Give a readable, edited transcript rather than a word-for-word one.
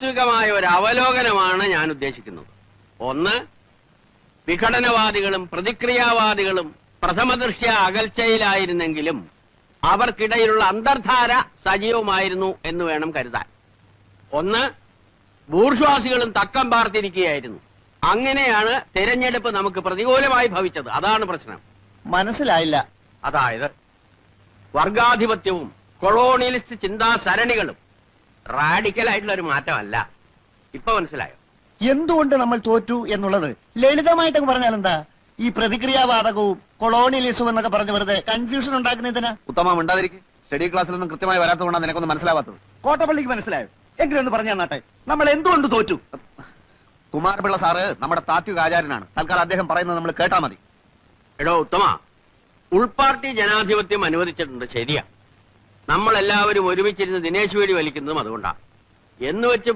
താത്വികമായ ഒരു അവലോകനമാണ് ഞാൻ ഉദ്ദേശിക്കുന്നത്. ഒന്ന്, വിഘടനവാദികളും പ്രതിക്രിയാവാദികളും പ്രഥമദൃഷ്ട്യാ അകൽച്ചയിലായിരുന്നെങ്കിലും അവർക്കിടയിലുള്ള അന്തർധാര സജീവമായിരുന്നു എന്ന് വേണം കരുതാൻ. ഒന്ന്, ബൂർഷ്വാസികളും തക്കം പാർത്തിരിക്കുകയായിരുന്നു. അങ്ങനെയാണ് തെരഞ്ഞെടുപ്പ് നമുക്ക് പ്രതികൂലമായി ഭവിച്ചത്. അതാണ് പ്രശ്നം. മനസ്സിലായില്ല. അതായത് വർഗാധിപത്യവും കൊളോണിയലിസ്റ്റ് ചിന്താ സരണികളും റാഡിക്കലായിട്ടുള്ള ഒരു മാറ്റമല്ല. ഇപ്പൊ മനസ്സിലായോ എന്തുകൊണ്ട് നമ്മൾ തോറ്റു എന്നുള്ളത്? ലളിതമായിട്ട് പറഞ്ഞാൽ എന്താ? ഈ പ്രതിക്രിയാവാദകവും കൊളോണിയലിസവും എന്നൊക്കെ പറഞ്ഞ് വെറുതെ കൺഫ്യൂഷൻ ഉണ്ടാക്കുന്നതിനാ. ഉത്തമ ഉണ്ടാതിരിക്കും. സ്റ്റഡി ക്ലാസ്സിലൊന്നും കൃത്യമായി വരാത്തതുകൊണ്ടാണ് നിനക്കൊന്നും മനസ്സിലാവാത്തത്. കോട്ടപ്പള്ളിക്ക് മനസ്സിലായോ? എങ്കിലും ഒന്ന് പറഞ്ഞു തന്നാട്ടെ, നമ്മൾ എന്തുകൊണ്ട് തോറ്റു? കുമാരപിള്ള സാറ് നമ്മുടെ താത്വിക ആചാര്യനാണ്. തൽക്കാലം അദ്ദേഹം പറയുന്നത് നമ്മൾ കേട്ടാ മതി. എടോ ഉത്തമ, ഉൾപാർട്ടി ജനാധിപത്യം അനുവദിച്ചിട്ടുണ്ട്, ശരിയാ. നമ്മളെല്ലാവരും ഒരുമിച്ചിരുന്ന് ദിനേശ് വേടി വലിക്കുന്നതും അതുകൊണ്ടാണ്. എന്ന് വെച്ച്